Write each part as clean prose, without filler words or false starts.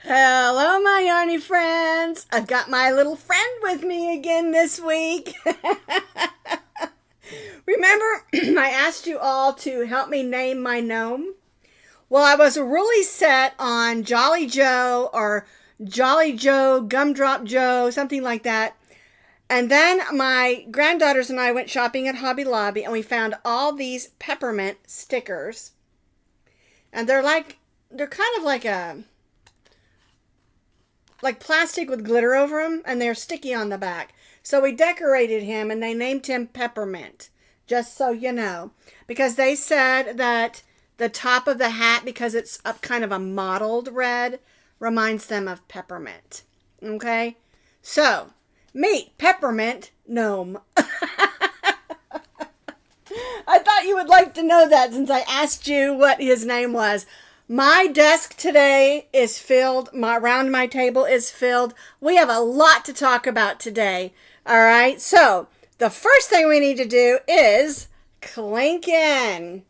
Hello, my yarny friends. I've got my little friend with me again this week. Remember, I asked you all to help me name my gnome? Well, I was really set on Jolly Joe or Jolly Joe, Gumdrop Joe, something like that. And then my granddaughters and I went shopping at Hobby Lobby and we found all these peppermint stickers. And they're kind of like plastic with glitter over them, and they're sticky on the back. So we decorated him and they named him Peppermint, just so you know, because they said that the top of the hat, because it's a kind of a mottled red, reminds them of peppermint. Okay? So, meet Peppermint Gnome. I thought you would like to know that since I asked you what his name was. My desk today is filled. Around my table is filled. We have a lot to talk about today. All right. So the first thing we need to do is clink in.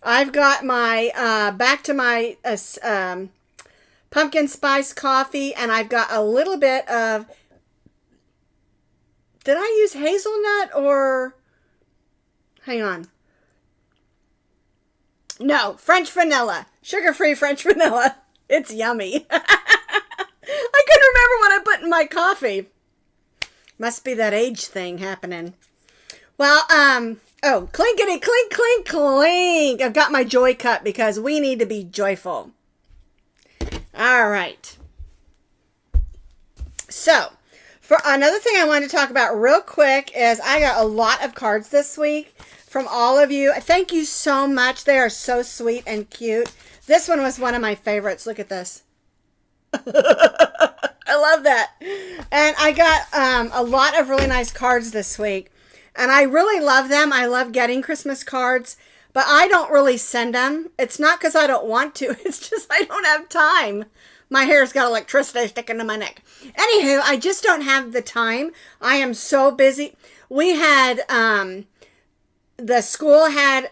I've got my back to my pumpkin spice coffee, and I've got a little bit of. Did I use hazelnut or? Hang on. No, French vanilla. Sugar-free French vanilla. It's yummy. I couldn't remember what I put in my coffee. Must be that age thing happening. Well, clinkety clink clink clink. I've got my joy cup because we need to be joyful. All right. So, for another thing I wanted to talk about real quick is I got a lot of cards this week from all of you. Thank you so much. They are so sweet and cute. This one was one of my favorites. Look at this. I love that. And I got a lot of really nice cards this week. And I really love them. I love getting Christmas cards. But I don't really send them. It's not because I don't want to. It's just I don't have time. My hair's got electricity sticking to my neck. Anywho, I just don't have the time. I am so busy. We had... the school had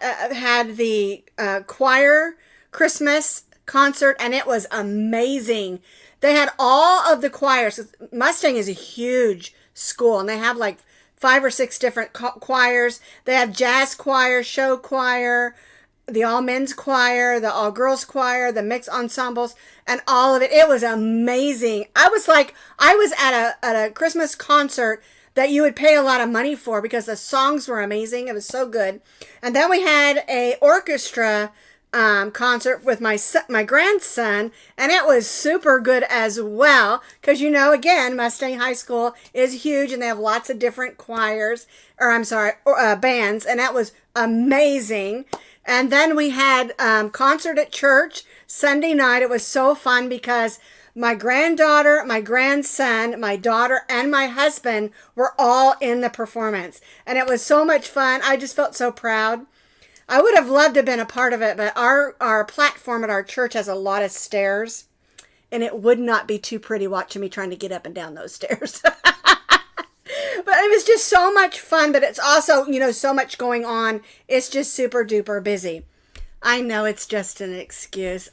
the choir Christmas concert, and it was amazing. They had all of the choirs. Mustang is a huge school, and they have like 5 or 6 different choirs. They have jazz choir, show choir, the all men's choir, the all girls choir, the mixed ensembles, and all of it. It was amazing. I was at a Christmas concert that you would pay a lot of money for because the songs were amazing. It was so good. And then we had a orchestra concert with my grandson, and it was super good as well. Because, you know, again, Mustang High School is huge, and they have lots of different bands, and that was amazing. And then we had concert at church Sunday night. It was so fun because my granddaughter, my grandson, my daughter, and my husband were all in the performance. And it was so much fun. I just felt so proud. I would have loved to have been a part of it, but our platform at our church has a lot of stairs. And it would not be too pretty watching me trying to get up and down those stairs. But it was just so much fun. But it's also, you know, so much going on. It's just super duper busy. I know it's just an excuse.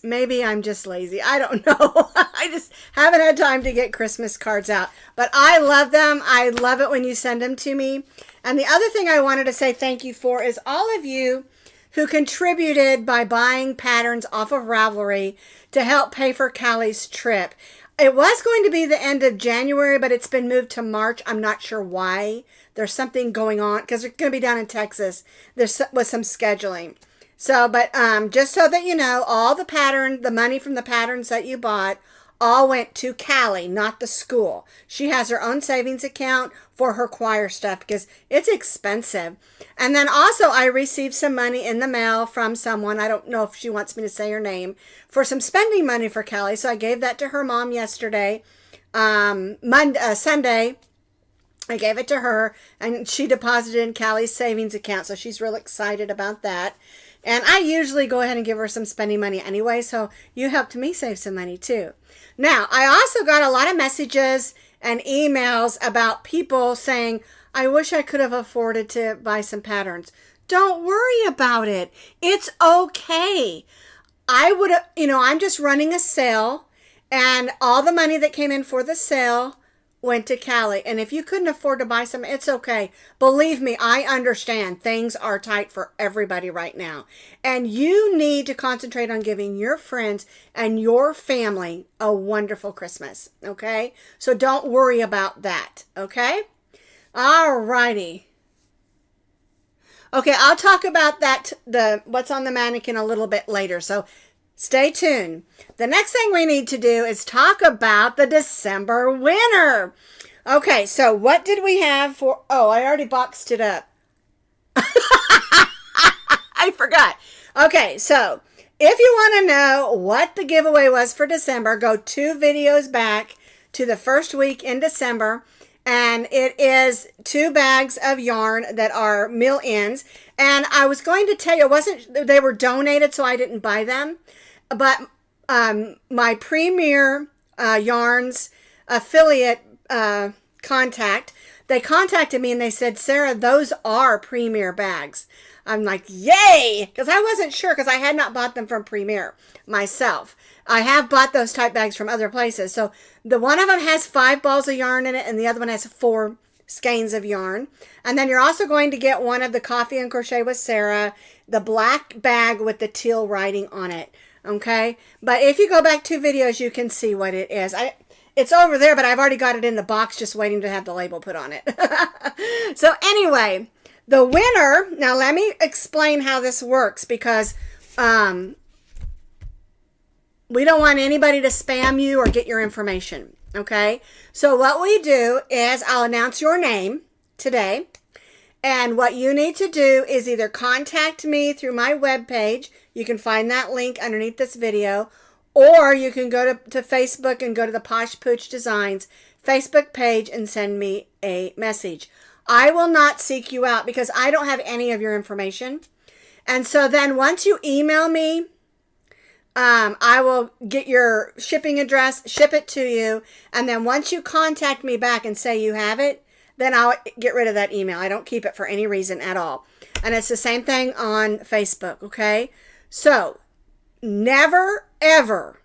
Maybe I'm just lazy. I don't know. I just haven't had time to get Christmas cards out. But I love them. I love it when you send them to me. And the other thing I wanted to say thank you for is all of you who contributed by buying patterns off of Ravelry to help pay for Callie's trip. It was going to be the end of January, but it's been moved to March. I'm not sure why. There's something going on because it's going to be down in Texas. There was some scheduling. So, but just so that you know, all the money from the patterns that you bought, all went to Callie, not the school. She has her own savings account for her choir stuff because it's expensive. And then also I received some money in the mail from someone, I don't know if she wants me to say her name, for some spending money for Callie. So I gave that to her mom yesterday, Sunday. I gave it to her and she deposited in Callie's savings account. So she's real excited about that. And I usually go ahead and give her some spending money anyway, so you helped me save some money too. Now, I also got a lot of messages and emails about people saying, I wish I could have afforded to buy some patterns. Don't worry about it. It's okay. I would, I'm just running a sale, and all the money that came in for the sale went to Callie. And if you couldn't afford to buy some, it's okay. Believe me, I understand. Things are tight for everybody right now. And you need to concentrate on giving your friends and your family a wonderful Christmas. Okay? So don't worry about that. Okay? All righty. Okay, I'll talk about that, what's on the mannequin a little bit later. So stay tuned. The next thing we need to do is talk about the December winner. Okay, so what did we have for... Oh, I already boxed it up. I forgot. Okay, so if you want to know what the giveaway was for December, go 2 videos back to the first week in December. And it is 2 bags of yarn that are mill ends. And I was going to tell you, they were donated, so I didn't buy them. But my Premier Yarns affiliate contact, they contacted me and they said, Sarah, those are Premier bags. I'm like, yay! Because I wasn't sure, because I had not bought them from Premier myself. I have bought those type bags from other places. So the one of them has 5 balls of yarn in it, and the other one has 4 skeins of yarn. And then you're also going to get one of the Coffee and Crochet with Sarah, the black bag with the teal writing on it. Okay? But if you go back 2 videos, you can see what it is. It's over there, but I've already got it in the box, just waiting to have the label put on it. So anyway, the winner, now let me explain how this works, because we don't want anybody to spam you or get your information, okay? So what we do is I'll announce your name today, and what you need to do is either contact me through my webpage. You can find that link underneath this video, or you can go to Facebook and go to the Posh Pooch Designs Facebook page and send me a message. I will not seek you out because I don't have any of your information. And so then once you email me, I will get your shipping address, ship it to you, and then once you contact me back and say you have it, then I'll get rid of that email. I don't keep it for any reason at all. And it's the same thing on Facebook, okay? So, never, ever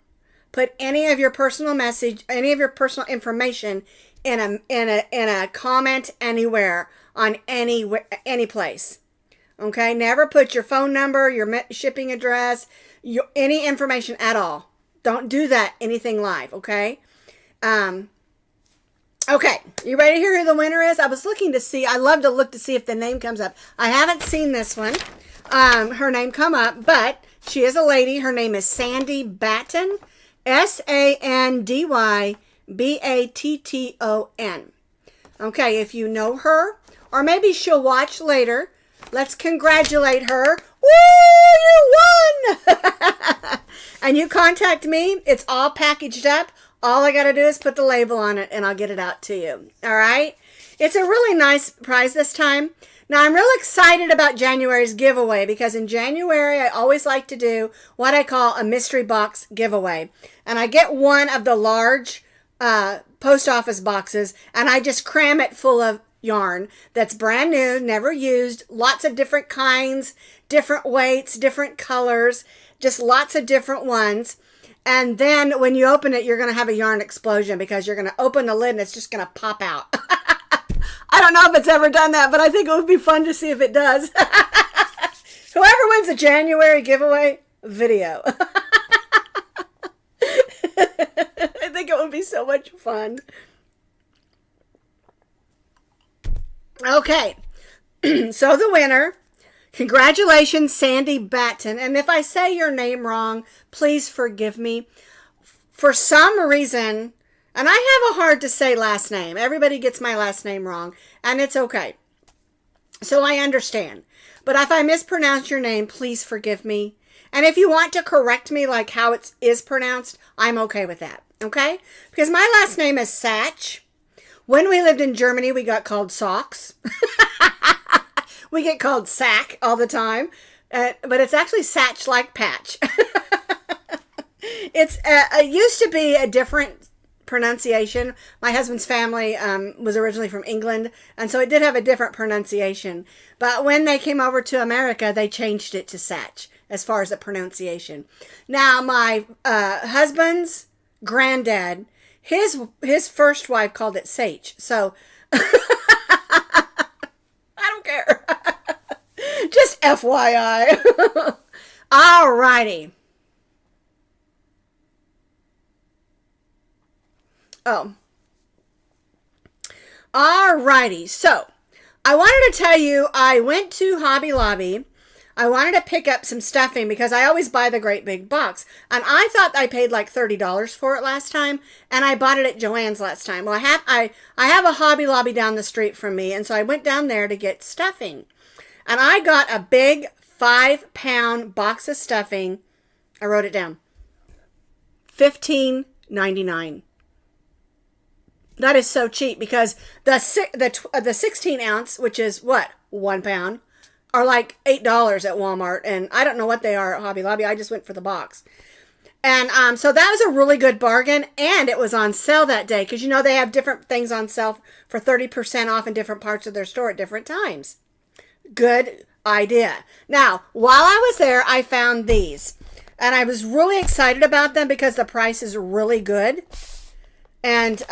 put any of your personal message, any of your personal information in a comment anywhere on any place. Okay? Never put your phone number, your shipping address, any information at all. Don't do that anything live, okay? Okay, you ready to hear who the winner is? I was looking to see, I love to look to see if the name comes up. I haven't seen this one, her name come up, but she is a lady. Her name is Sandy Batten, SandyBatton. Okay, if you know her, or maybe she'll watch later, let's congratulate her. Woo, you won! And you contact me. It's all packaged up. All I got to do is put the label on it, and I'll get it out to you. All right? It's a really nice prize this time. Now, I'm real excited about January's giveaway, because in January, I always like to do what I call a mystery box giveaway. And I get one of the large post office boxes, and I just cram it full of yarn that's brand new, never used, lots of different kinds, different weights, different colors, just lots of different ones. And then when you open it, you're going to have a yarn explosion, because you're going to open the lid and it's just going to pop out. I don't know if it's ever done that, but I think it would be fun to see if it does. Whoever wins the January giveaway video. I think it would be so much fun. Okay, so the winner, congratulations, Sandy Batten. And if I say your name wrong, please forgive me. For some reason, and I have a hard to say last name. Everybody gets my last name wrong, and it's okay. So I understand. But if I mispronounce your name, please forgive me. And if you want to correct me like how it is pronounced, I'm okay with that. Okay? Because my last name is Sach. When we lived in Germany, we got called socks. We get called Sach all the time. But it's actually Sach like patch. It used to be a different pronunciation. My husband's family was originally from England, and so it did have a different pronunciation. But when they came over to America, they changed it to Sach as far as the pronunciation. Now, my husband's granddad, his first wife called it Sach. So I don't care. Just FYI. All righty. Oh. Alrighty. So, I wanted to tell you, I went to Hobby Lobby. I wanted to pick up some stuffing because I always buy the great big box. And I thought I paid like $30 for it last time. And I bought it at Joann's last time. Well, I have a Hobby Lobby down the street from me. And so I went down there to get stuffing. And I got a big 5-pound box of stuffing. I wrote it down. $15.99. That is so cheap because the 16 ounce, which is what, 1 pound, are like $8 at Walmart. And I don't know what they are at Hobby Lobby. I just went for the box. And so that was a really good bargain. And it was on sale that day because, you know, they have different things on sale for 30% off in different parts of their store at different times. Good idea. Now, while I was there, I found these. And I was really excited about them because the price is really good. And,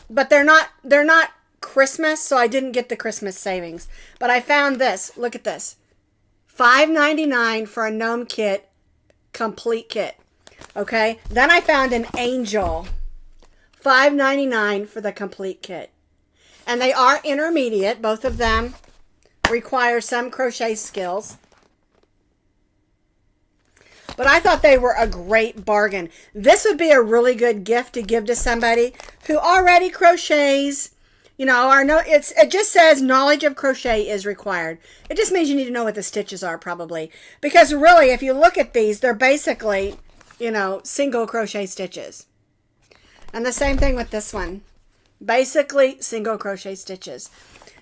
but they're not Christmas, so I didn't get the Christmas savings. But I found this. Look at this. $5.99 for a gnome kit, complete kit. Okay. Then I found an angel. $5.99 for the complete kit. And they are intermediate. Both of them require some crochet skills. But I thought they were a great bargain. This would be a really good gift to give to somebody who already crochets. You know, it just says knowledge of crochet is required. It just means you need to know what the stitches are probably. Because really, if you look at these, they're basically, you know, single crochet stitches. And the same thing with this one. Basically, single crochet stitches.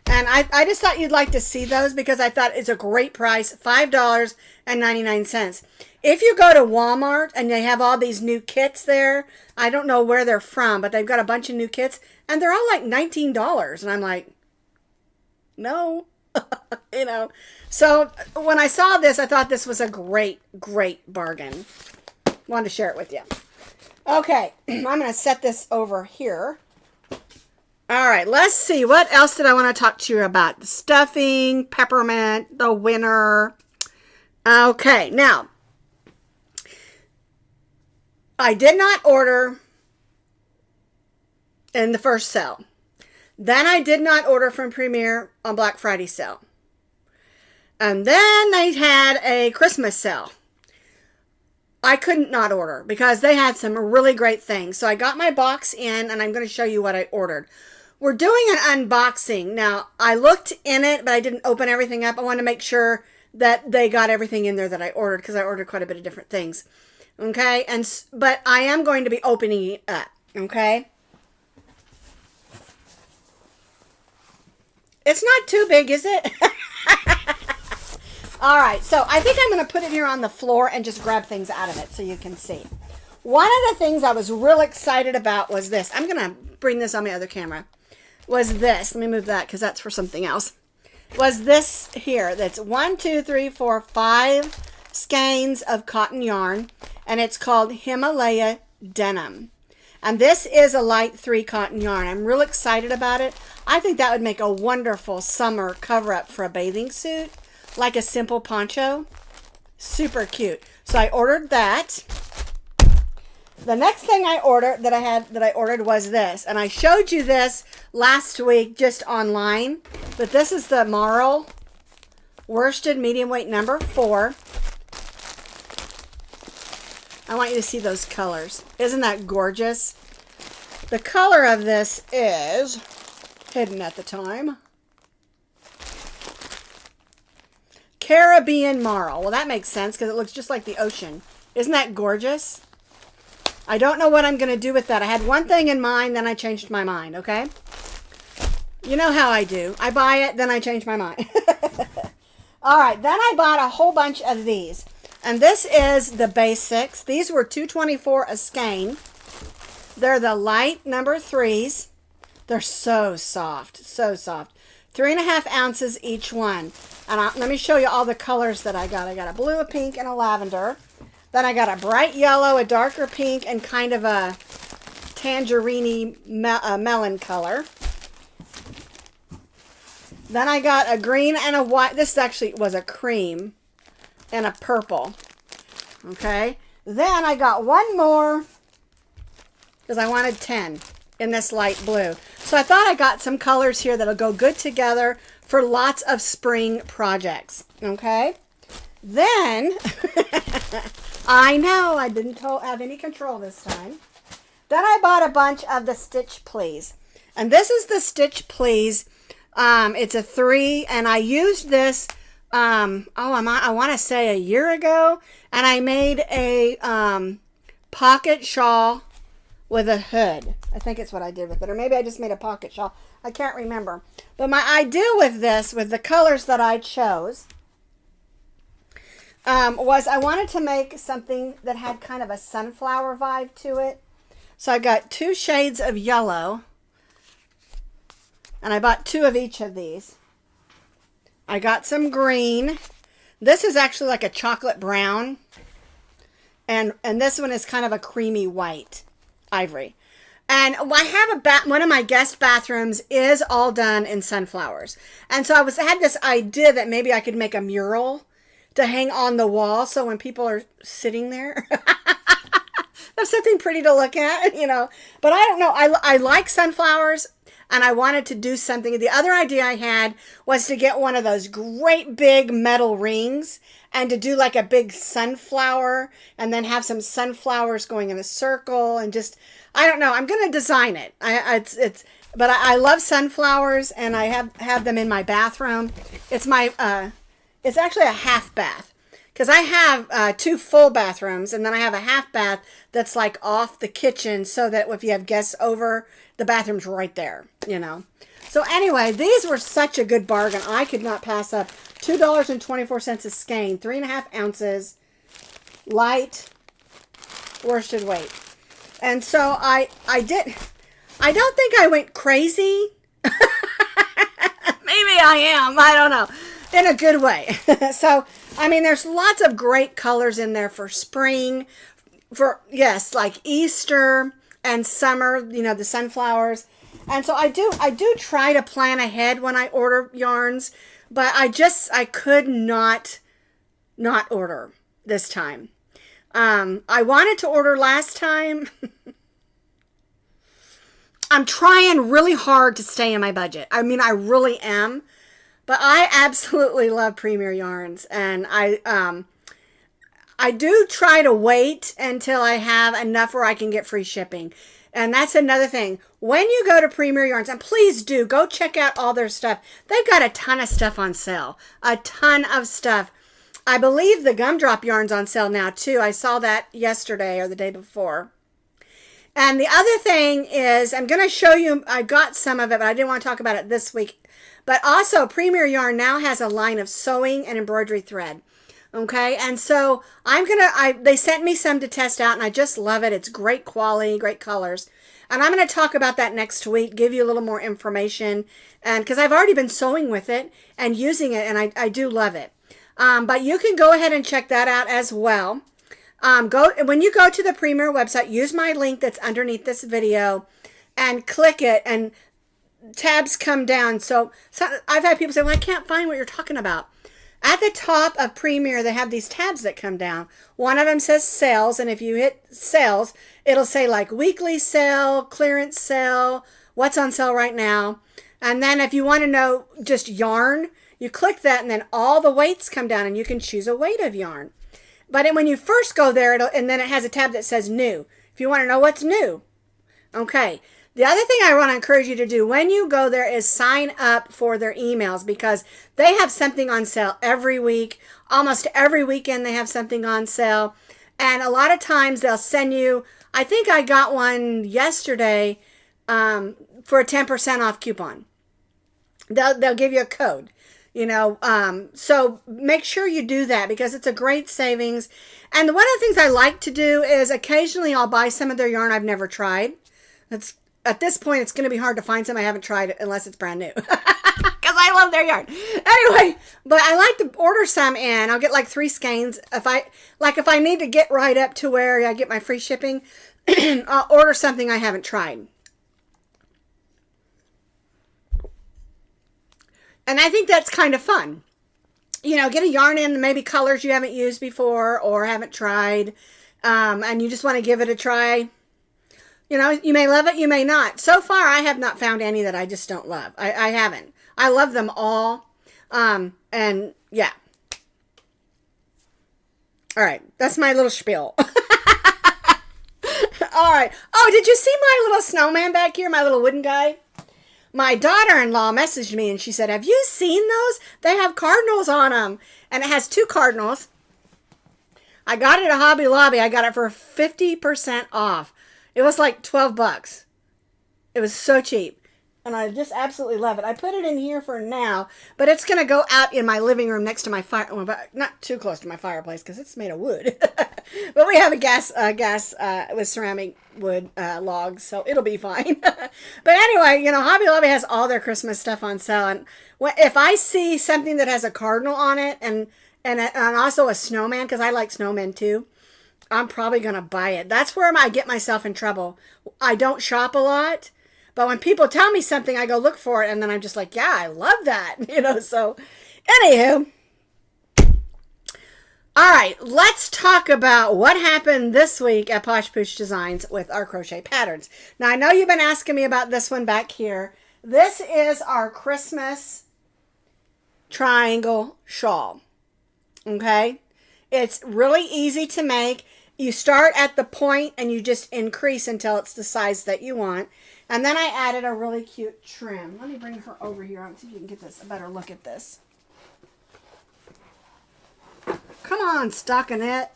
And I just thought you'd like to see those because I thought it's a great price, $5.99. If you go to Walmart and they have all these new kits there, I don't know where they're from, but they've got a bunch of new kits, and they're all like $19. And I'm like, no, you know. So when I saw this, I thought this was a great, great bargain. Wanted to share it with you. Okay, I'm going to set this over here. All right, let's see. What else did I want to talk to you about? The stuffing, peppermint, the winner. Okay, now, I did not order in the first sale. Then I did not order from Premier on Black Friday sale. And then they had a Christmas sale. I couldn't not order because they had some really great things. So I got my box in and I'm going to show you what I ordered. We're doing an unboxing. Now, I looked in it, but I didn't open everything up. I wanted to make sure that they got everything in there that I ordered because I ordered quite a bit of different things. Okay? But I am going to be opening it up. Okay? It's not too big, is it? All right. So I think I'm going to put it here on the floor and just grab things out of it so you can see. One of the things I was real excited about was this. I'm going to bring this on my other camera. Was this. Let me move that because that's for something else. Was this here. That's 1, 2, 3, 4, 5 skeins of cotton yarn. And it's called Himalaya Denim. And this is a light 3 cotton yarn. I'm real excited about it. I think that would make a wonderful summer cover-up for a bathing suit. Like a simple poncho. Super cute. So I ordered that. The next thing I ordered that I ordered was this. And I showed you this last week just online. But this is the Marl worsted medium weight number 4. I want you to see those colors. Isn't that gorgeous? The color of this is hidden at the time. Caribbean Marl. Well, that makes sense because it looks just like the ocean. Isn't that gorgeous? I don't know what I'm going to do with that. I had one thing in mind, then I changed my mind, okay? You know how I do. I buy it, then I change my mind. All right, then I bought a whole bunch of these. And this is the basics. These were $2.24 a skein. They're the light number 3s. They're so soft, so soft. 3.5 ounces each one. And let me show you all the colors that I got. I got a blue, a pink, and a lavender. Then I got a bright yellow, a darker pink, and kind of a tangerine melon color. Then I got a green and a white. This actually was a cream and a purple. Okay. Then I got one more because I wanted 10 in this light blue. So I thought I got some colors here that'll go good together for lots of spring projects. Okay. Then, I know I didn't have any control this time. Then I bought a bunch of the Stitch Please. And this is the Stitch Please. It's a 3, and I used this, I want to say a year ago, and I made a pocket shawl with a hood. I think it's what I did with it, or maybe I just made a pocket shawl. I can't remember. But my idea with this, with the colors that I chose, was I wanted to make something that had kind of a sunflower vibe to it. So I got 2 shades of yellow. And I bought 2 of each of these. I got some green. This is actually like a chocolate brown. And this one is kind of a creamy white ivory. And I have one of my guest bathrooms is all done in sunflowers. And so I had this idea that maybe I could make a mural to hang on the wall. So when people are sitting there, there's something pretty to look at, you know. But I don't know. I like sunflowers. And I wanted to do something. The other idea I had was to get one of those great big metal rings and to do like a big sunflower and then have some sunflowers going in a circle and just, I don't know. I'm going to design it. But I love sunflowers and I have them in my bathroom. It's it's actually a half bath because I have 2 full bathrooms and then I have a half bath that's like off the kitchen so that if you have guests over, the bathroom's right there, you know. So anyway, these were such a good bargain. I could not pass up. $2.24 a skein, 3.5 ounces, light worsted weight. And so I don't think I went crazy. Maybe I am. I don't know. In a good way. So, I mean, there's lots of great colors in there for spring, for, yes, like Easter and summer, you know, the sunflowers. And so I do try to plan ahead when I order yarns, but I could not order this time. I wanted to order last time. I'm trying really hard to stay in my budget. I mean, I really am, but I absolutely love Premier Yarns, and I do try to wait until I have enough where I can get free shipping. And that's another thing. When you go to Premier Yarns, and please do, go check out all their stuff. They've got a ton of stuff on sale. A ton of stuff. I believe the gumdrop yarn's on sale now too. I saw that yesterday or the day before. And the other thing is, I'm going to show you, I got some of it, but I didn't want to talk about it this week. But also, Premier Yarn now has a line of sewing and embroidery thread. Okay, and so they sent me some to test out, and I just love it. It's great quality, great colors. And I'm going to talk about that next week, give you a little more information, and because I've already been sewing with it and using it, and I do love it. But you can go ahead and check that out as well. When you go to the Premier website, use my link that's underneath this video and click it, and tabs come down. So I've had people say, well, I can't find what you're talking about. At the top of Premier, they have these tabs that come down. One of them says sales, and if you hit sales, it'll say like weekly sale, clearance sale, what's on sale right now. And then if you want to know just yarn, you click that, and then all the weights come down, and you can choose a weight of yarn. But when you first go there, and then it has a tab that says new. If you want to know what's new. Okay. The other thing I want to encourage you to do when you go there is sign up for their emails, because they have something on sale every week. Almost every weekend they have something on sale. And a lot of times they'll send you, I think I got one yesterday for a 10% off coupon. They'll give you a code. You know, so make sure you do that because it's a great savings. And one of the things I like to do is occasionally I'll buy some of their yarn I've never tried. It's at this point, it's going to be hard to find some I haven't tried unless it's brand new. Because I love their yarn. Anyway, but I like to order some in. I'll get like 3 skeins. If I need to get right up to where I get my free shipping, I'll order something I haven't tried. And I think that's kind of fun. You know, get a yarn in maybe colors you haven't used before or haven't tried. And you just want to give it a try. You know, you may love it, you may not. So far, I have not found any that I just don't love. I haven't. I love them all. And yeah. All right. That's my little spiel. All right. Oh, did you see my little snowman back here? My little wooden guy? My daughter-in-law messaged me and she said, have you seen those? They have cardinals on them. And it has 2 cardinals. I got it at Hobby Lobby. I got it for 50% off. It was like 12 bucks. It was so cheap. And I just absolutely love it. I put it in here for now, but it's going to go out in my living room next to my fire. Well, not too close to my fireplace because it's made of wood. But we have a gas with ceramic wood logs, so it'll be fine. But anyway, you know, Hobby Lobby has all their Christmas stuff on sale. And if I see something that has a cardinal on it and also a snowman, because I like snowmen too, I'm probably going to buy it. That's where I get myself in trouble. I don't shop a lot, but when people tell me something, I go look for it, and then I'm just like, yeah, I love that. You know, so anywho. All right, let's talk about what happened this week at Posh Pooch Designs with our crochet patterns. Now, I know you've been asking me about this one back here. This is our Christmas triangle shawl. Okay? It's really easy to make. You start at the point and you just increase until it's the size that you want. And then I added a really cute trim. Let me bring her over here. Let's see if you can get a better look at this. Come on, stockinette.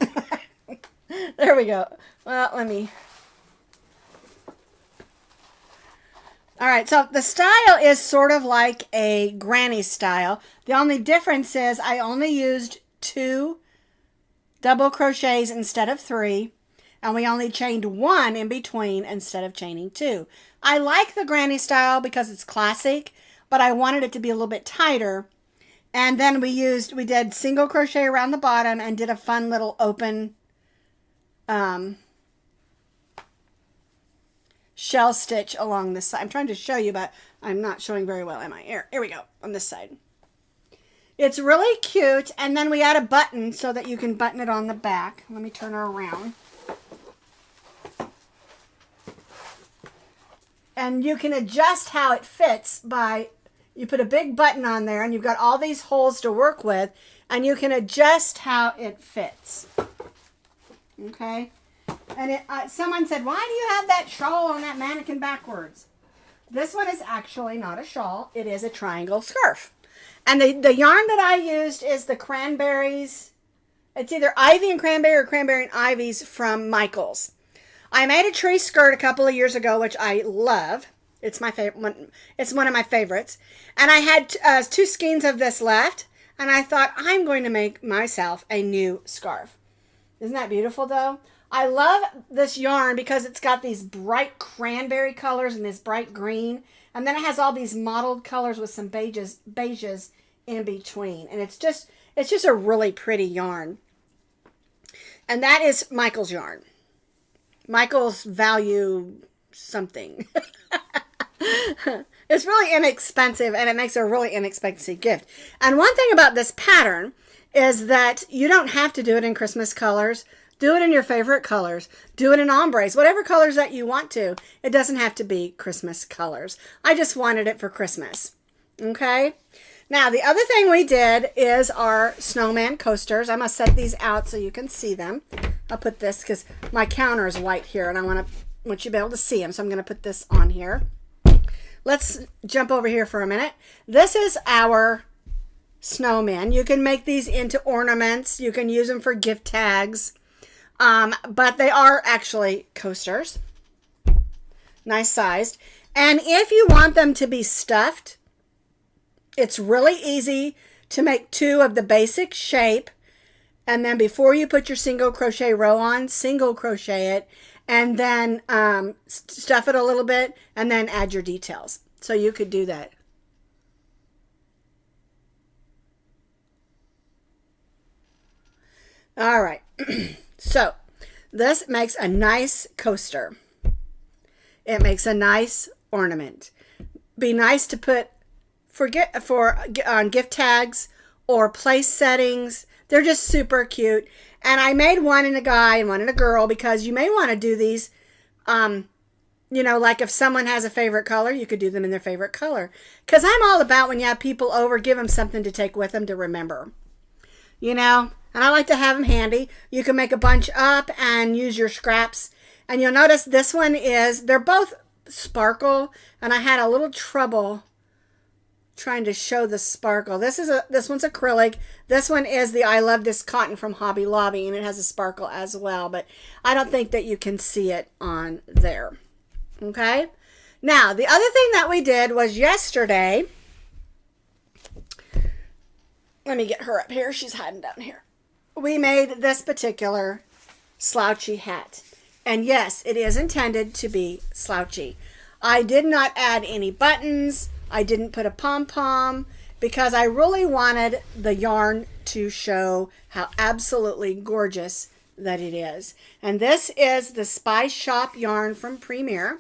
There we go. Well, let me. All right, so the style is sort of like a granny style. The only difference is I only used 2 double crochets instead of 3, and we only chained 1 in between instead of chaining 2. I like the granny style because it's classic, but I wanted it to be a little bit tighter. And then we did single crochet around the bottom and did a fun little open shell stitch along this side. I'm trying to show you, but I'm not showing very well, am I? Here we go, on this side. It's really cute, and then we add a button so that you can button it on the back. Let me turn her around. And you can adjust how it fits by, you put a big button on there, and you've got all these holes to work with, and you can adjust how it fits. Okay? And someone said, why do you have that shawl on that mannequin backwards? This one is actually not a shawl. It is a triangle scarf. And the yarn that I used is the cranberries. It's either ivy and cranberry or cranberry and ivies from Michael's. I made a tree skirt a couple of years ago, which I love. It's my favorite one. It's one of my favorites. And I had 2 skeins of this left. And I thought, I'm going to make myself a new scarf. Isn't that beautiful, though? I love this yarn because it's got these bright cranberry colors and this bright green. And then it has all these mottled colors with some beiges in between. And it's just a really pretty yarn. And that is Michael's yarn. Michael's value something. It's really inexpensive, and it makes a really inexpensive gift. And one thing about this pattern is that you don't have to do it in Christmas colors. Do it in your favorite colors. Do it in ombres, whatever colors that you want to. It doesn't have to be Christmas colors. I just wanted it for Christmas. Okay? Now, the other thing we did is our snowman coasters. I'm going to set these out so you can see them. I'll put this because my counter is white here, and I want you to be able to see them. So I'm going to put this on here. Let's jump over here for a minute. This is our snowman. You can make these into ornaments. You can use them for gift tags. But they are actually coasters. Nice sized. And if you want them to be stuffed, it's really easy to make 2 of the basic shape. And then before you put your single crochet row on, single crochet it. and then stuff it a little bit and then add your details. So you could do that. All right. So this makes a nice coaster. It makes a nice ornament. Be nice to put on gift tags or place settings. They're just super cute. And I made one in a guy and one in a girl because you may want to do these, you know, like if someone has a favorite color, you could do them in their favorite color. Because I'm all about when you have people over, give them something to take with them to remember. You know, and I like to have them handy. You can make a bunch up and use your scraps. And you'll notice this one they're both sparkle. And I had a little trouble trying to show the sparkle. This one's acrylic. This one is the I Love This Cotton from Hobby Lobby, and it has a sparkle as well, but I don't think that you can see it on there. Okay? Now, the other thing that we did was yesterday, let me get her up here. She's hiding down here. We made this particular slouchy hat. And yes, it is intended to be slouchy. I did not add any buttons. I didn't put a pom-pom because I really wanted the yarn to show how absolutely gorgeous that it is. And this is the Spy Shop yarn from Premier.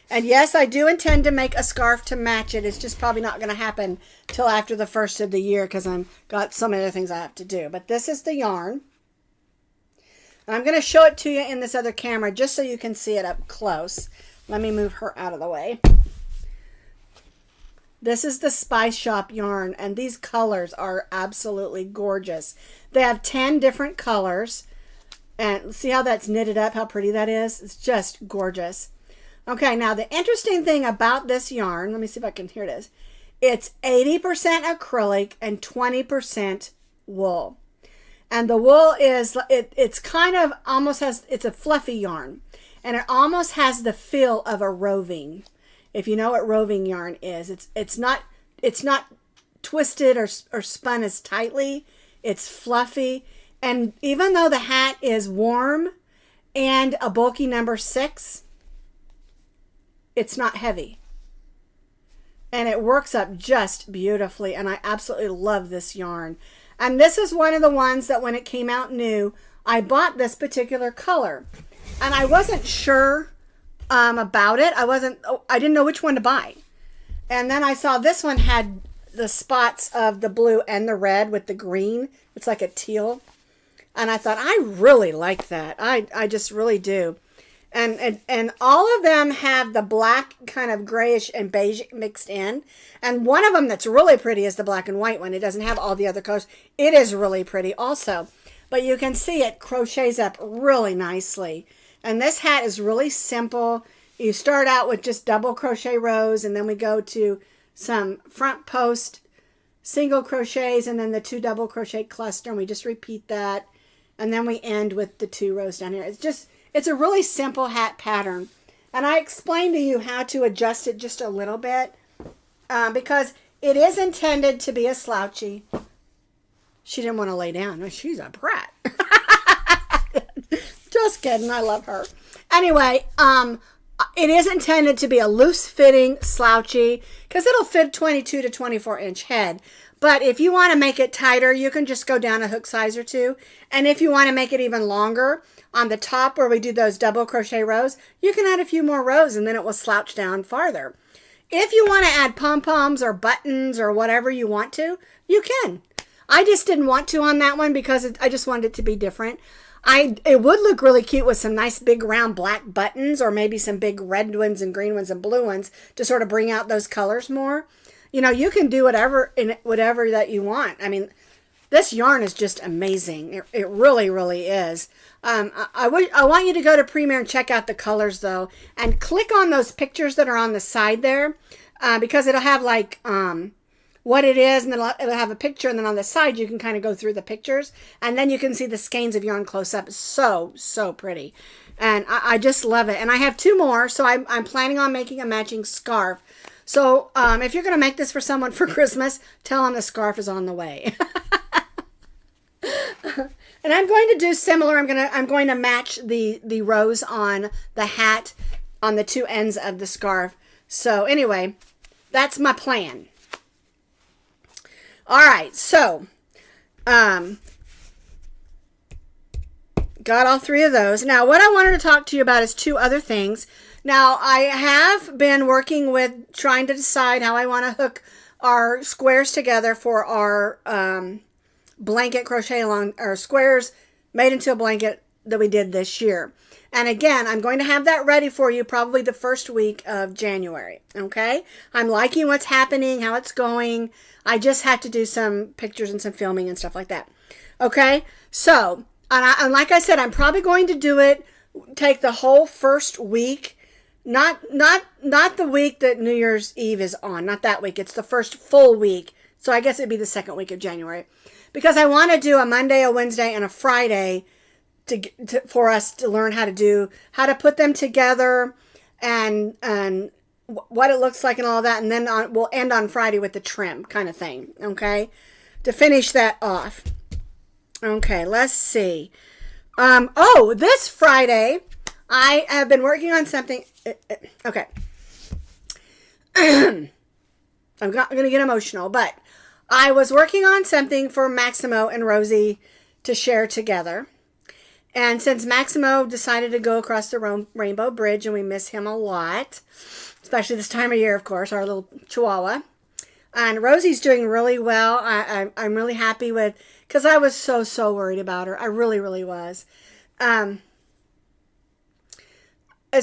And yes, I do intend to make a scarf to match it. It's just probably not going to happen till after the first of the year because I've got so many other things I have to do. But this is the yarn. And I'm going to show it to you in this other camera just so you can see it up close. Let me move her out of the way. This is the Spy Shop yarn, and these colors are absolutely gorgeous. They have 10 different colors, and see how that's knitted up, how pretty that is? It's just gorgeous. Okay, now the interesting thing about this yarn, let me see if I can, here it is. It's 80% acrylic and 20% wool. And the wool is, it's kind of almost has, it's a fluffy yarn, and it almost has the feel of a roving. If you know what roving yarn is, it's not twisted or spun as tightly. It's fluffy, and even though the hat is warm and a bulky number 6, it's not heavy, and it works up just beautifully. And I absolutely love this yarn. And this is one of the ones that when it came out new, I bought this particular color, and I wasn't sure about it. I didn't know which one to buy. And then I saw this one had the spots of the blue and the red with the green. It's like a teal. And I thought, I really like that. I just really do. And all of them have the black kind of grayish and beige mixed in. And one of them that's really pretty is the black and white one. It doesn't have all the other colors. It is really pretty also. But you can see it crochets up really nicely. And this hat is really simple. You start out with just double crochet rows, and then we go to some front post single crochets, and then the 2 double crochet cluster, and we just repeat that. And then we end with the 2 rows down here. It's a really simple hat pattern. And I explained to you how to adjust it just a little bit because it is intended to be a slouchy. She didn't want to lay down. She's a brat. Just kidding. I love her. Anyway, it is intended to be a loose-fitting slouchy because it'll fit 22 to 24-inch head. But if you want to make it tighter, you can just go down a hook size or 2. And if you want to make it even longer, on the top where we do those double crochet rows, you can add a few more rows and then it will slouch down farther. If you want to add pom-poms or buttons or whatever you want to, you can. I just didn't want to on that one because I just wanted it to be different. It would look really cute with some nice big round black buttons or maybe some big red ones and green ones and blue ones to sort of bring out those colors more. You know, you can do whatever that you want. I mean, this yarn is just amazing. It really, really is. I want you to go to Premier and check out the colors though, and click on those pictures that are on the side there because it'll have like what it is, and then it'll have a picture, and then on the side you can kind of go through the pictures, and then you can see the skeins of yarn close up. So pretty, and I just love it. And I have 2 more, so I'm planning on making a matching scarf. So if you're going to make this for someone for Christmas, tell them the scarf is on the way. And I'm going to do similar. I'm going to match the rows on the hat on the two ends of the scarf. So anyway, that's my plan. All right, so got all three of those. Now, what I wanted to talk to you about is two other things. Now, I have been working with trying to decide how I want to hook our squares together for our blanket crochet along, or squares made into a blanket that we did this year. And again, I'm going to have that ready for you probably the first week of January. Okay? I'm liking what's happening, how it's going. I just have to do some pictures and some filming and stuff like that. Okay? So, and like I said, I'm probably going to do it, take the whole first week. Not the week that New Year's Eve is on. Not that week. It's the first full week. So I guess it'd be the second week of January. Because I want to do a Monday, a Wednesday, and a Friday for us to learn how to put them together and what it looks like and all that. And then we'll end on Friday with the trim kind of thing. Okay? To finish that off. Okay, let's see. This Friday, I have been working on something. Okay. I'm not going to get emotional, but I was working on something for Maximo and Rosie to share together. And since Maximo decided to go across the Rainbow Bridge, and we miss him a lot, especially this time of year, of course, our little Chihuahua. And Rosie's doing really well. I'm really happy with, because I was so worried about her. I really, really was. As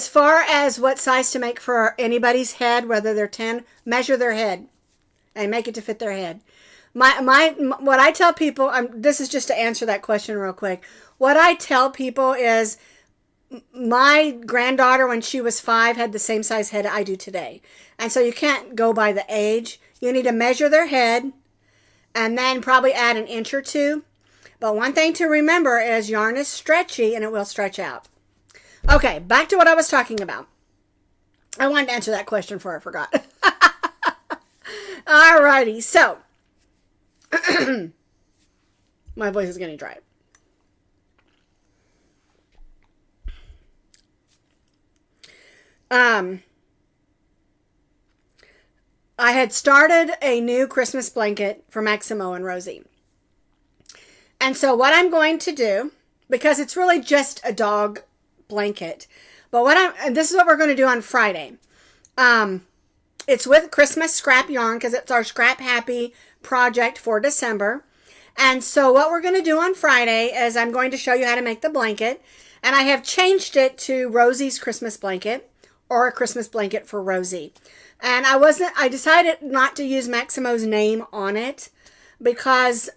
far as what size to make for anybody's head, whether they're 10, measure their head and make it to fit their head. What I tell people, this is just to answer that question real quick. What I tell people is my granddaughter, when she was 5, had the same size head I do today. And so you can't go by the age. You need to measure their head and then probably add an inch or two. But one thing to remember is yarn is stretchy and it will stretch out. Okay, back to what I was talking about. I wanted to answer that question before I forgot. Alrighty, so my voice is getting dry. I had started a new Christmas blanket for Maximo and Rosie. And so what I'm going to do, because it's really just a dog blanket, but this is what we're going to do on Friday. It's with Christmas scrap yarn because it's our Scrap Happy project for December. And so what we're going to do on Friday is I'm going to show you how to make the blanket. And I have changed it to Rosie's Christmas blanket, or a Christmas blanket for Rosie. And I decided not to use Maximo's name on it because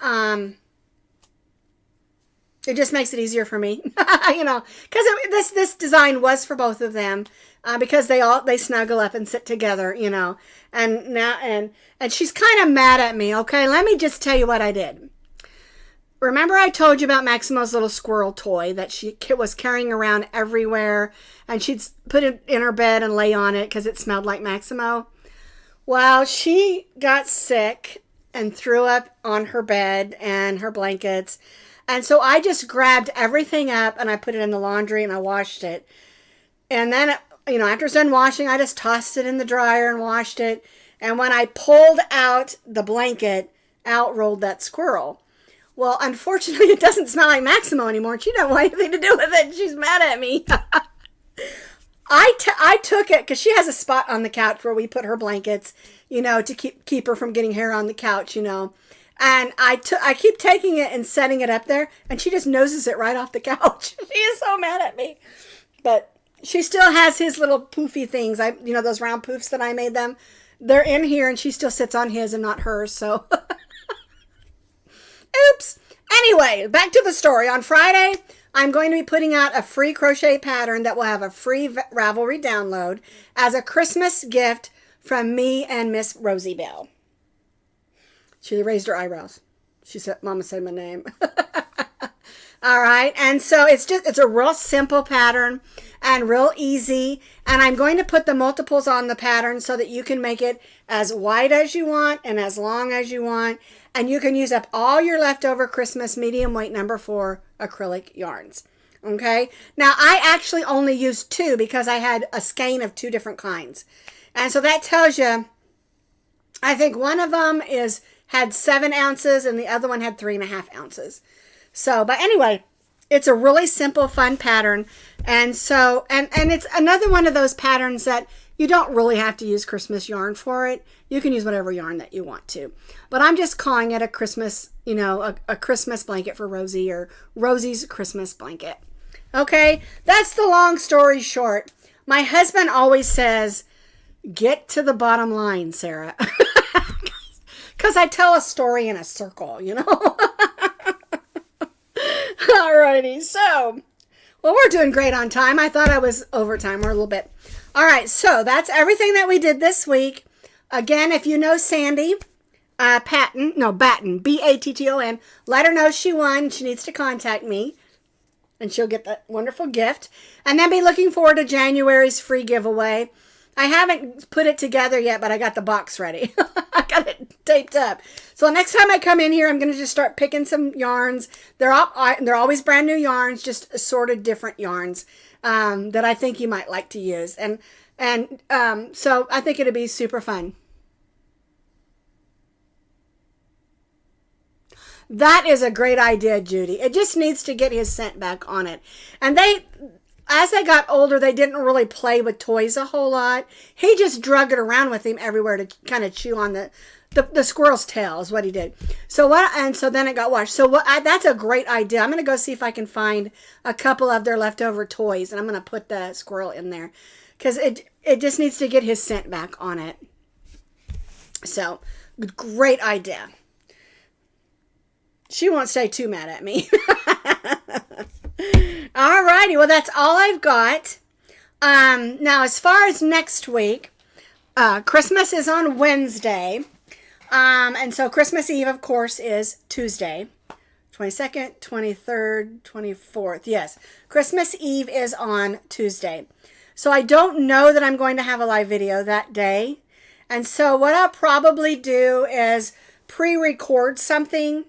it just makes it easier for me, because this design was for both of them, because they snuggle up and sit together, and she's kind of mad at me. Okay, let me just tell you what I did. Remember I told you about Maximo's little squirrel toy that she was carrying around everywhere, and she'd put it in her bed and lay on it because it smelled like Maximo? Well, she got sick and threw up on her bed and her blankets. And so I just grabbed everything up and I put it in the laundry and I washed it. And then, after it's done washing, I just tossed it in the dryer and washed it. And when I pulled out the blanket, out rolled that squirrel. Well, unfortunately, it doesn't smell like Maximo anymore. She doesn't want anything to do with it. She's mad at me. I took it because she has a spot on the couch where we put her blankets, to keep her from getting hair on the couch, And I keep taking it and setting it up there, and she just noses it right off the couch. She is so mad at me. But she still has his little poofy things. Those round poofs that I made them. They're in here, and she still sits on his and not hers, so. Oops. Anyway, back to the story. On Friday, I'm going to be putting out a free crochet pattern that will have a free Ravelry download as a Christmas gift from me and Miss Rosie Bell. She raised her eyebrows. She said, Mama said my name. All right. And so it's a real simple pattern and real easy. And I'm going to put the multiples on the pattern so that you can make it as wide as you want and as long as you want. And you can use up all your leftover Christmas medium weight number 4 acrylic yarns. Okay. Now I actually only used 2 because I had a skein of 2 different kinds. And so that tells you, I think one of them had 7 ounces and the other one had 3.5 ounces. So, but anyway, it's a really simple, fun pattern. And so, and it's another one of those patterns that you don't really have to use Christmas yarn for it. You can use whatever yarn that you want to. But I'm just calling it a Christmas, a Christmas blanket for Rosie, or Rosie's Christmas blanket. Okay, that's the long story short. My husband always says, get to the bottom line, Sarah. Because I tell a story in a circle, Alrighty, so, well, we're doing great on time. I thought I was overtime. We're a little bit. All right, so that's everything that we did this week. Again, if you know Sandy, Batten, Batton, let her know she won. She needs to contact me, and she'll get that wonderful gift. And then be looking forward to January's free giveaway. I haven't put it together yet, but I got the box ready. I got it taped up. So next time I come in here, I'm going to just start picking some yarns. They're always brand new yarns, just assorted different yarns that I think you might like to use. And so I think it'll be super fun. That is a great idea, Judy. It just needs to get his scent back on it. And as they got older, they didn't really play with toys a whole lot. He just drug it around with him everywhere to kind of chew on the squirrel's tail is what he did. So then it got washed. So that's a great idea. I'm going to go see if I can find a couple of their leftover toys, and I'm going to put the squirrel in there because it just needs to get his scent back on it. So great idea. She won't stay too mad at me. Alrighty, well, that's all I've got. Now, as far as next week, Christmas is on Wednesday. And so Christmas Eve, of course, is Tuesday. 22nd, 23rd, 24th. Yes, Christmas Eve is on Tuesday. So I don't know that I'm going to have a live video that day. And so what I'll probably do is pre-record something,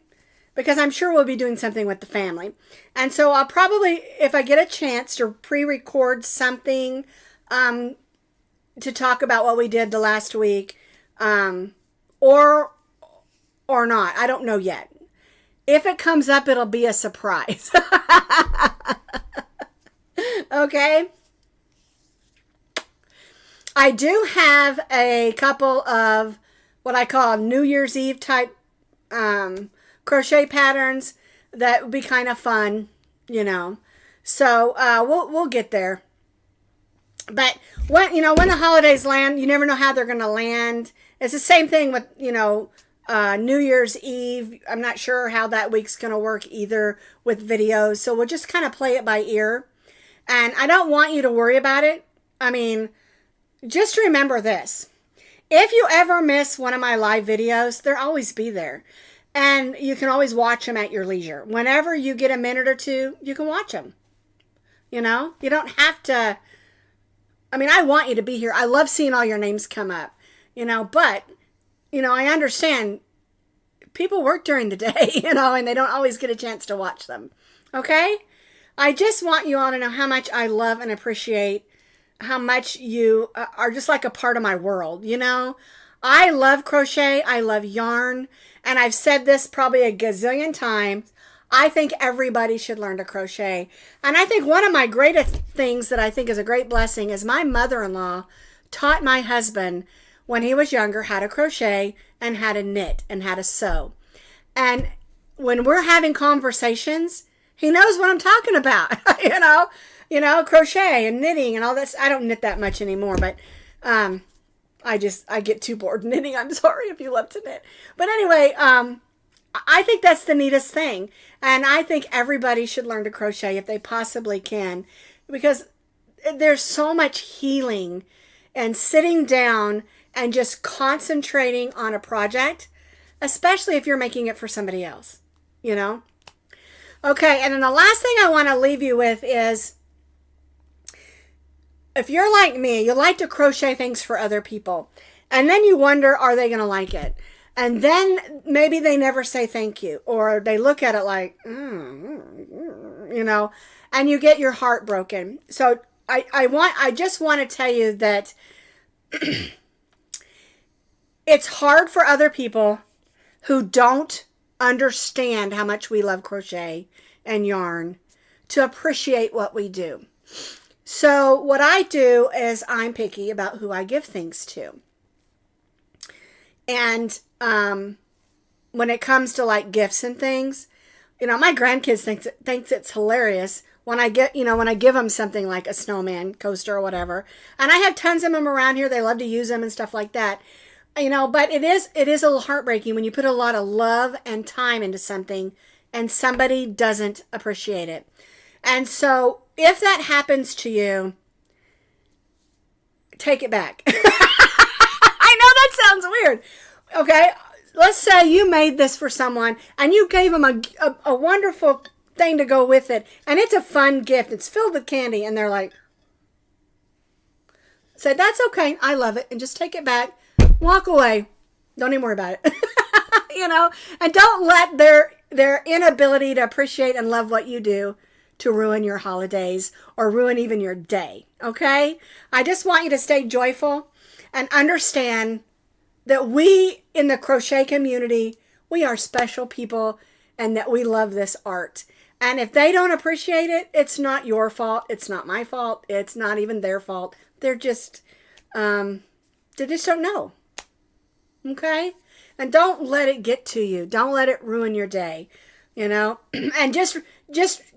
because I'm sure we'll be doing something with the family. And so I'll probably, if I get a chance to pre-record something to talk about what we did the last week, or not. I don't know yet. If it comes up, it'll be a surprise. Okay? I do have a couple of what I call New Year's Eve type crochet patterns that would be kind of fun, So we'll get there. But when the holidays land, you never know how they're going to land. It's the same thing with New Year's Eve. I'm not sure how that week's going to work either with videos, so we'll just kind of play it by ear. And I don't want you to worry about it. I mean, just remember this: if you ever miss one of my live videos, they'll always be there. And you can always watch them at your leisure. Whenever you get a minute or two, you can watch them. You don't have to. I mean, I want you to be here. I love seeing all your names come up, but, I understand people work during the day, and they don't always get a chance to watch them. Okay? I just want you all to know how much I love and appreciate how much you are just like a part of my world, I love crochet. I love yarn. And I've said this probably a gazillion times. I think everybody should learn to crochet. And I think one of my greatest things that I think is a great blessing is my mother-in-law taught my husband when he was younger how to crochet and how to knit and how to sew. And when we're having conversations, he knows what I'm talking about, crochet and knitting and all this. I don't knit that much anymore, but I get too bored knitting. I'm sorry if you love to knit. But anyway, I think that's the neatest thing. And I think everybody should learn to crochet if they possibly can, because there's so much healing and sitting down and just concentrating on a project, especially if you're making it for somebody else, Okay, and then the last thing I want to leave you with is, if you're like me, you like to crochet things for other people. And then you wonder, are they going to like it? And then maybe they never say thank you. Or they look at it like, you know, and you get your heart broken. So I just want to tell you that it's hard for other people who don't understand how much we love crochet and yarn to appreciate what we do. So what I do is I'm picky about who I give things to. And when it comes to like gifts and things, you know, my grandkids thinks it's hilarious when I get, you know, when I give them something like a snowman coaster or whatever. And I have tons of them around here. They love to use them and stuff like that. You know, but it is a little heartbreaking when you put a lot of love and time into something and somebody doesn't appreciate it. And so if that happens to you, take it back. I know that sounds weird. Okay, let's say you made this for someone and you gave them a wonderful thing to go with it. And it's a fun gift. It's filled with candy. And they're like, say, that's okay. I love it. And just take it back. Walk away. Don't even worry about it. You know, and don't let their inability to appreciate and love what you do to ruin your holidays or ruin even your day. Okay? I just want you to stay joyful and understand that we in the crochet community, we are special people and that we love this art. And if they don't appreciate it, it's not your fault. It's not my fault. It's not even their fault. They just don't know. Okay? And don't let it get to you. Don't let it ruin your day, you know? And just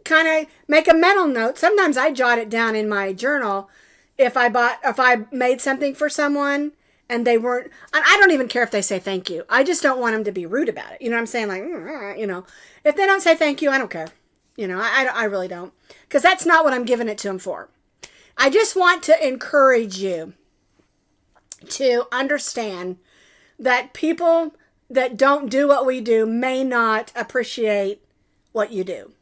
kind of make a mental note. Sometimes I jot it down in my journal if I made something for someone and they weren't, and I don't even care if they say thank you. I just don't want them to be rude about it. You know what I'm saying? Like, you know, if they don't say thank you, I don't care. You know, I really don't. Because that's not what I'm giving it to them for. I just want to encourage you to understand that people that don't do what we do may not appreciate what you do.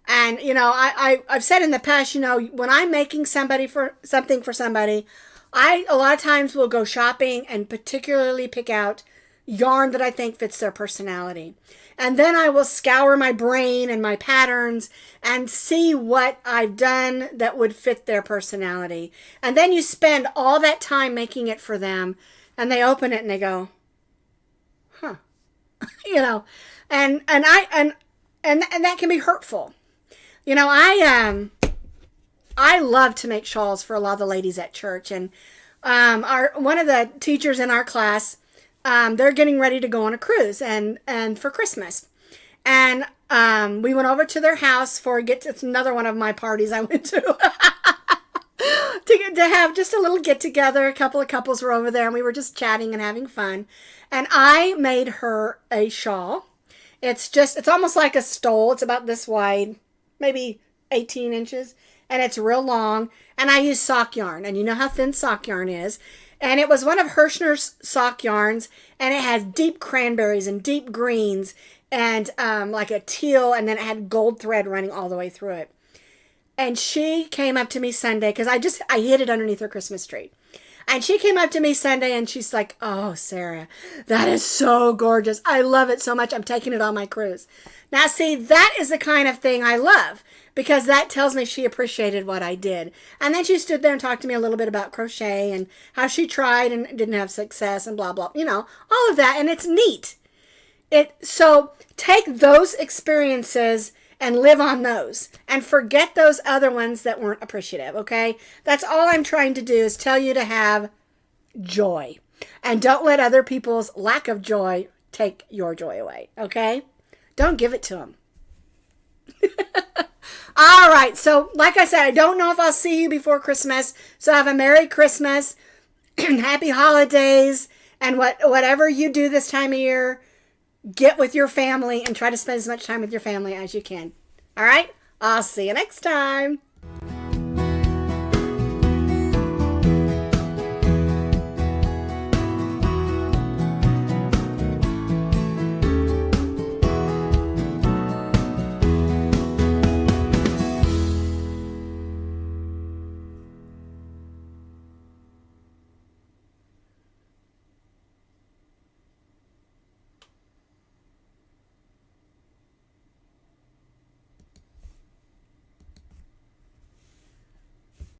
And, you know, I've said in the past, you know, when I'm making something for somebody, I a lot of times will go shopping and particularly pick out yarn that I think fits their personality. And then I will scour my brain and my patterns and see what I've done that would fit their personality. And then you spend all that time making it for them and they open it and they go, huh, you know, and that can be hurtful. You know, I love to make shawls for a lot of the ladies at church, and one of the teachers in our class, they're getting ready to go on a cruise and for Christmas, and we went over to their house it's another one of my parties I went to. to have just a little get together. A couple of couples were over there and we were just chatting and having fun. And I made her a shawl. It's almost like a stole. It's about this wide, maybe 18 inches. And it's real long. And I use sock yarn. And you know how thin sock yarn is. And it was one of Hirschner's sock yarns. And it has deep cranberries and deep greens. And like a teal. And then it had gold thread running all the way through it. And she came up to me Sunday, because I hid it underneath her Christmas tree. And she came up to me Sunday and she's like, oh, Sara, that is so gorgeous. I love it so much. I'm taking it on my cruise. Now, see, that is the kind of thing I love, because that tells me she appreciated what I did. And then she stood there and talked to me a little bit about crochet and how she tried and didn't have success and blah, blah, you know, all of that. And it's neat. So take those experiences and live on those and forget those other ones that weren't appreciative, okay? That's all I'm trying to do, is tell you to have joy. And don't let other people's lack of joy take your joy away, okay? Don't give it to them. All right, so like I said, I don't know if I'll see you before Christmas, so have a Merry Christmas, Happy Holidays, and whatever you do this time of year, get with your family and try to spend as much time with your family as you can. All right? I'll see you next time.